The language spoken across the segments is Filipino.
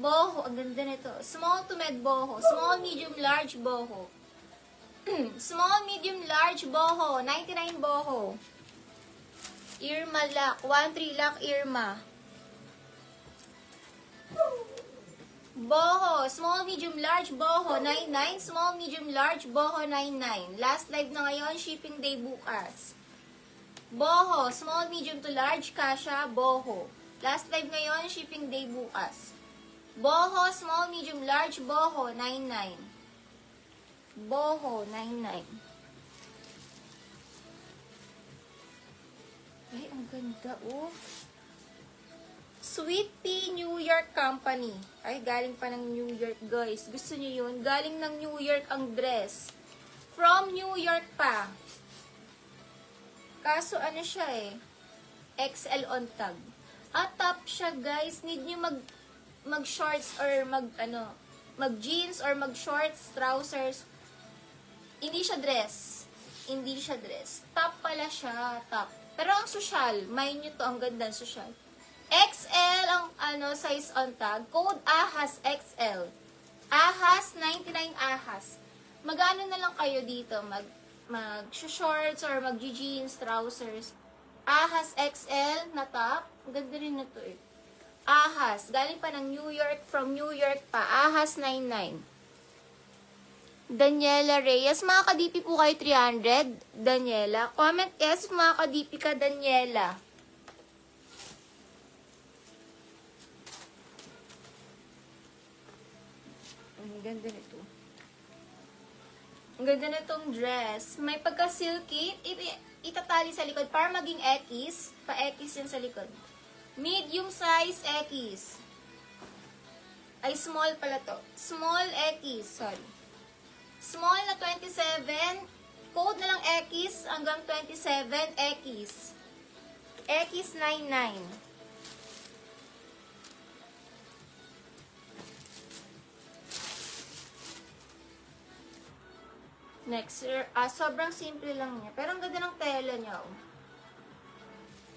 Boho, ang ganda nito. Small to med boho. Small, medium, large boho. Small, medium, large boho. 99 boho. Irma lock. 1-3 lock Irma. Boho. Small, medium, large boho. 99. Small, medium, large boho. 99. Last live na ngayon. Shipping day bukas. Boho. Small, medium to large. Kasha. Boho. Last live ngayon. Shipping day bukas. Boho, small, medium, large, boho, 99. Boho, 99. Ay, ang ganda, oh. Sweet Pea New York Company. Ay, galing pa ng New York, guys. Gusto niyo yun? Galing ng New York ang dress. From New York pa. Kaso, ano siya eh. XL on tag. At top siya, guys. Need niyo mag shorts or mag jeans or mag shorts, trousers. Hindi siya dress. Hindi siya dress. Top pala siya, top. Pero ang social, mind nyo to, ang ganda social. XL ang size on tag. Code AHAS XL. AHAS 99 AHAS. Magano na lang kayo dito, mag shorts or mag jeans, trousers. AHAS XL na top. Ang ganda rin na to eh. Ahas. Galing pa ng New York. From New York pa. Ahas 99. Daniela Reyes. Mga ka-DP po kayo 300. Daniela. Comment yes mga ka-DP ka, Daniela. Ang ganda nito. Ang ganda nitong dress. May pagka-silky. Itatali sa likod para maging X. Pa-X yan sa likod. Medium size X. Ay, small pala to. Small X, sorry. Small na 27. Code na lang X hanggang 27 X. X99. Next, sobrang simple lang niya. Pero ang ganda ng tela niya, oh.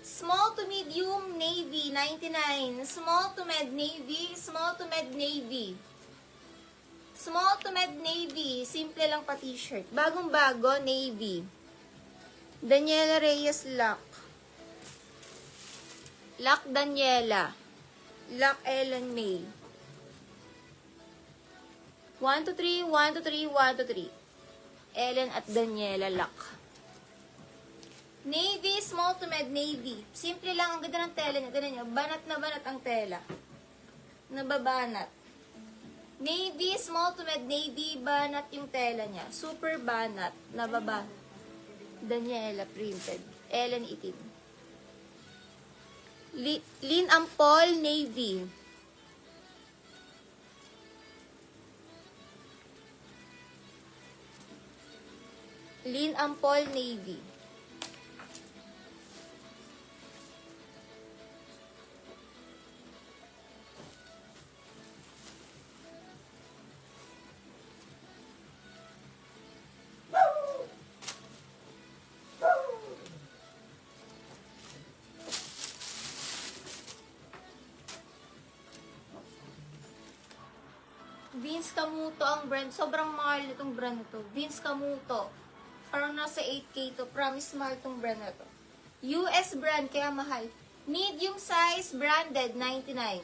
Small to medium, navy, 99. Small to med, navy. Small to med, navy. Small to med, navy. Simple lang pa t-shirt. Bagong-bago, navy. Daniela Reyes, lock. Lock Daniela. Lock Ellen May. 1 to 3, 1 to 3, 1 to 3. Ellen at Daniela, lock. Navy, small to med, navy. Simple lang, ang ganda ng tela niya. Tignan niyo, banat na banat ang tela. Nababanat. Navy, small to med, navy, banat yung tela niya. Super banat, nababanat. Daniela, printed. Ellen, itim. Lin Ampol, navy. Lin Ampol, navy. Vince Camuto ang brand. Sobrang mahal itong brand na to. Vince Camuto. Parang nasa 8K to. Promise mahal itong brand na to. US brand, kaya mahal. Medium size, branded, 99.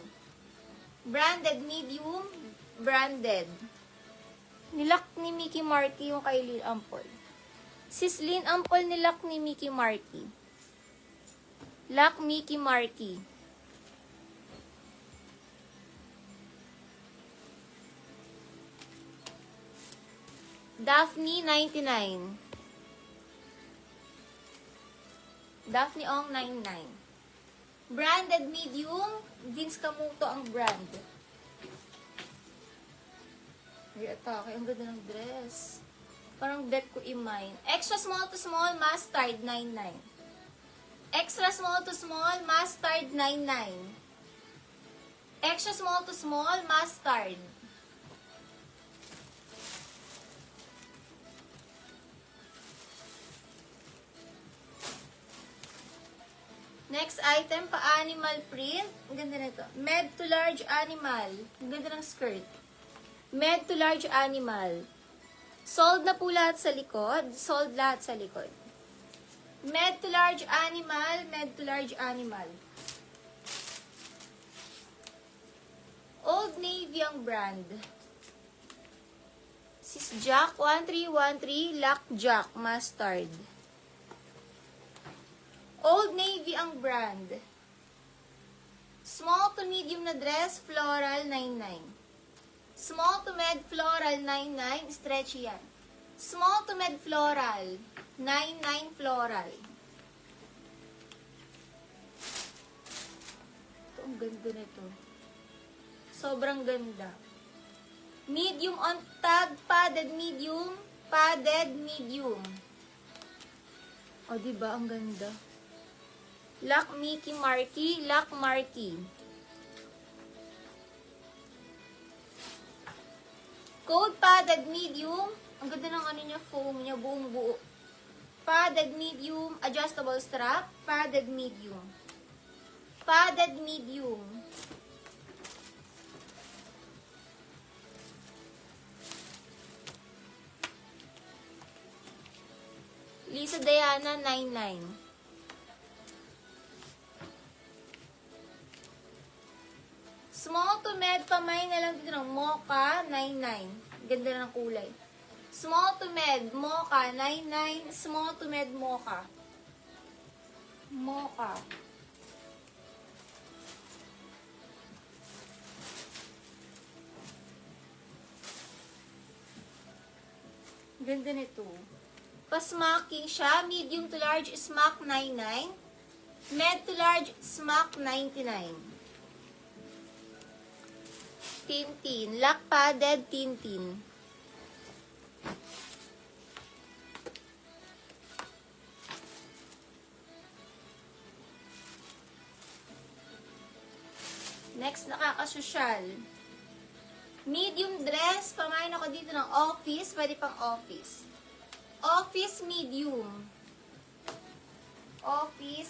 Branded, medium, branded. Nilak ni Mickey Marky yung kay Lin Ampol. Sis Lin Ampol nilak ni Mickey Marky. Lock Mickey Marky. Daphne, 99. Daphne Ong, 99. Branded medium. Vince Camuto ang brand. Ay, atake. Ang ganda ng dress. Parang bet ko i-mine. Extra small to small, mustard, 99. Extra small to small, mustard, 99. Extra small to small, mustard. Next item, pa-animal print. Ang ganda nito. Med to large animal. Ang ganda ng skirt. Med to large animal. Sold na po lahat sa likod. Sold lahat sa likod. Med to large animal. Med to large animal. Old Navy ang brand. Sis Jack 1313 Lock Jack Mustard. Old Navy ang brand. Small to medium na dress, floral 99. Small to med floral 99, stretchy yan. Small to med floral 99 floral. Ito, ang ganda nito. Sobrang ganda. Medium on tag, padded medium, padded medium. O, diba? Ang ganda. Lock Mickey Marky, Lock Marky. Code padded medium. Ang ganda ng ano niya, foam niya, buong buo. Padded medium, adjustable strap, padded medium. Padded medium. Lisa Diana 99. Small to med, pamay na lang dito ng mocha 99. Ganda ng kulay. Small to med, mocha 99. Small to med, mocha. Mocha. Ganda nito. Pa-smacking siya. Medium to large, smack 99. Med to large, smack 99. Tintin. Lock padded Tintin. Next, nakakasosyal. Medium dress. Pamain ako dito ng office. Pwede pang office. Office medium. Office